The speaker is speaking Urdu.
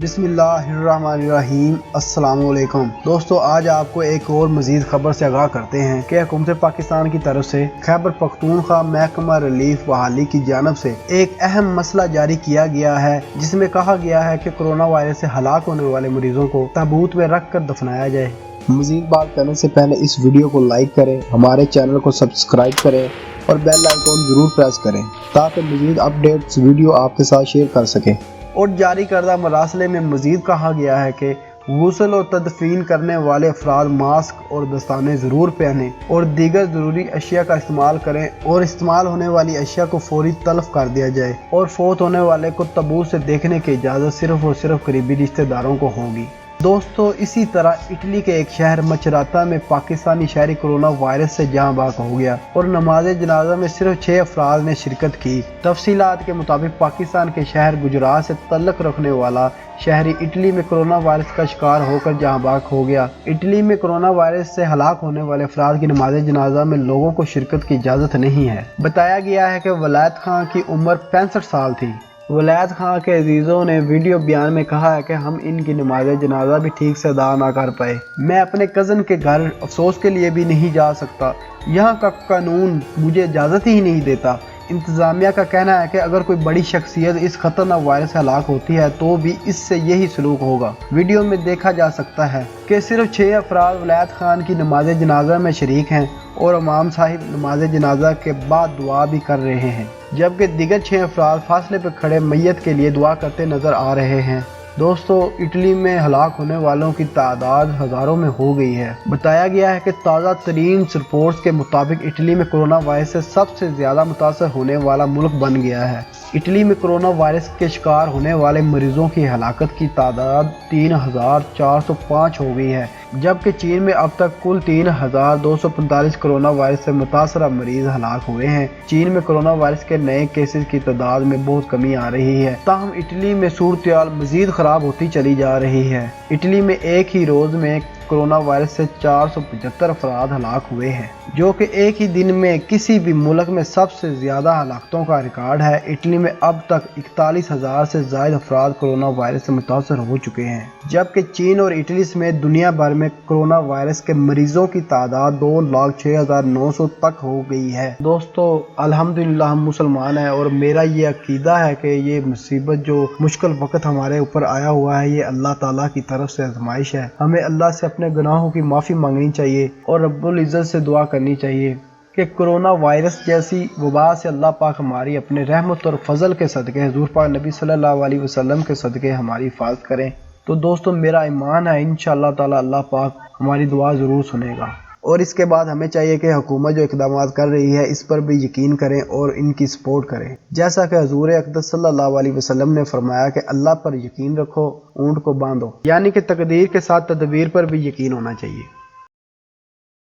بسم اللہ الرحمن الرحیم۔ السلام علیکم دوستو، آج آپ کو ایک اور مزید خبر سے آگاہ کرتے ہیں کہ حکومت پاکستان کی طرف سے خیبر پختونخوا محکمہ ریلیف بحالی کی جانب سے ایک اہم مسئلہ جاری کیا گیا ہے، جس میں کہا گیا ہے کہ کورونا وائرس سے ہلاک ہونے والے مریضوں کو تابوت میں رکھ کر دفنایا جائے۔ مزید بات کرنے سے پہلے اس ویڈیو کو لائک کریں، ہمارے چینل کو سبسکرائب کریں اور بیل آئیکن ضرور پریس کریں تاکہ مزید اپڈیٹس ویڈیو آپ کے ساتھ شیئر کر سکیں۔ اور جاری کردہ مراسلے میں مزید کہا گیا ہے کہ غسل اور تدفین کرنے والے افراد ماسک اور دستانے ضرور پہنیں اور دیگر ضروری اشیاء کا استعمال کریں، اور استعمال ہونے والی اشیاء کو فوری تلف کر دیا جائے، اور فوت ہونے والے کو تابوت سے دیکھنے کی اجازت صرف اور صرف قریبی رشتہ داروں کو ہوگی۔ دوستو، اسی طرح اٹلی کے ایک شہر مچراتا میں پاکستانی شہری کورونا وائرس سے جاں بحق ہو گیا اور نماز-e-جنازہ میں صرف 6 افراد نے شرکت کی۔ تفصیلات کے مطابق پاکستان کے شہر گجرات سے تعلق رکھنے والا شہری اٹلی میں کورونا وائرس کا شکار ہو کر جاں بحق ہو گیا۔ اٹلی میں کورونا وائرس سے ہلاک ہونے والے افراد کی نماز-e-جنازہ میں لوگوں کو شرکت کی اجازت نہیں ہے۔ بتایا گیا ہے کہ ولایت کی عمر 65 سال تھی۔ ولایت کے عزیزوں نے ویڈیو بیان میں کہا ہے کہ ہم ان کی نماز-e-جنازہ بھی ٹھیک سے ادا نہ کر پائے۔ میں اپنے کزن کے گھر افسوس کے لیے بھی نہیں جا سکتا، یہاں کا قانون مجھے اجازت ہی نہیں دیتا۔ انتظامیہ کا کہنا ہے کہ اگر کوئی بڑی شخصیت اس خطرناک وائرس سے ہلاک ہوتی ہے تو بھی اس سے یہی سلوک ہوگا۔ ویڈیو میں دیکھا جا سکتا ہے کہ صرف 6 افراد ولایت کی نماز-e-جنازہ میں شریک ہیں اور امام صاحب نماز-e-جنازہ کے بعد دعا بھی کر رہے ہیں، جبکہ دیگر 6 افراد فاصلے پر کھڑے میت کے لیے دعا کرتے نظر آ رہے ہیں۔ دوستو، اٹلی میں ہلاک ہونے والوں کی تعداد ہزاروں میں ہو گئی ہے۔ بتایا گیا ہے کہ تازہ ترین رپورٹس کے مطابق اٹلی میں کورونا وائرس سے سب سے زیادہ متاثر ہونے والا ملک بن گیا ہے۔ اٹلی میں کورونا وائرس کے شکار ہونے والے مریضوں کی ہلاکت کی تعداد 3405 ہو گئی ہے، جبکہ چین میں اب تک کل 3245 کورونا وائرس سے متاثرہ مریض ہلاک ہوئے ہیں۔ چین میں کورونا وائرس کے نئے کیسز کی تعداد میں بہت کمی آ رہی ہے، تاہم اٹلی میں صورتحال مزید خراب ہوتی چلی جا رہی ہے۔ اٹلی میں ایک ہی روز میں کورونا وائرس سے 475 افراد ہلاک ہوئے ہیں، جو کہ ایک ہی دن میں کسی بھی ملک میں سب سے زیادہ ہلاکتوں کا ریکارڈ ہے۔ اٹلی میں اب تک 41,000 سے زائد افراد کورونا وائرس سے متاثر ہو چکے ہیں، جبکہ چین اور اٹلی سمیت دنیا بھر میں کورونا وائرس کے مریضوں کی تعداد 2,06,900 تک ہو گئی ہے۔ دوستو، الحمدللہ ہم مسلمان ہیں اور میرا یہ عقیدہ ہے کہ یہ مصیبت جو مشکل وقت ہمارے اوپر آیا ہوا ہے، یہ اللہ تعالیٰ کی طرف سے آزمائش ہے۔ ہمیں اللہ سے اپنے گناہوں کی معافی مانگنی چاہیے اور رب العزت سے دعا کرنی چاہیے کہ کورونا وائرس جیسی وبا سے اللہ پاک ہماری اپنے رحمت اور فضل کے صدقے، حضور پاک نبی صلی اللہ علیہ وسلم کے صدقے ہماری حفاظت کریں۔ تو دوستو، میرا ایمان ہے انشاءاللہ تعالی اللہ پاک ہماری دعا ضرور سنے گا۔ اور اس کے بعد ہمیں چاہیے کہ حکومت جو اقدامات کر رہی ہے اس پر بھی یقین کریں اور ان کی سپورٹ کریں، جیسا کہ حضور اقدس صلی اللہ علیہ وسلم نے فرمایا کہ اللہ پر یقین رکھو، اونٹ کو باندھو، یعنی کہ تقدیر کے ساتھ تدبیر پر بھی یقین ہونا چاہیے۔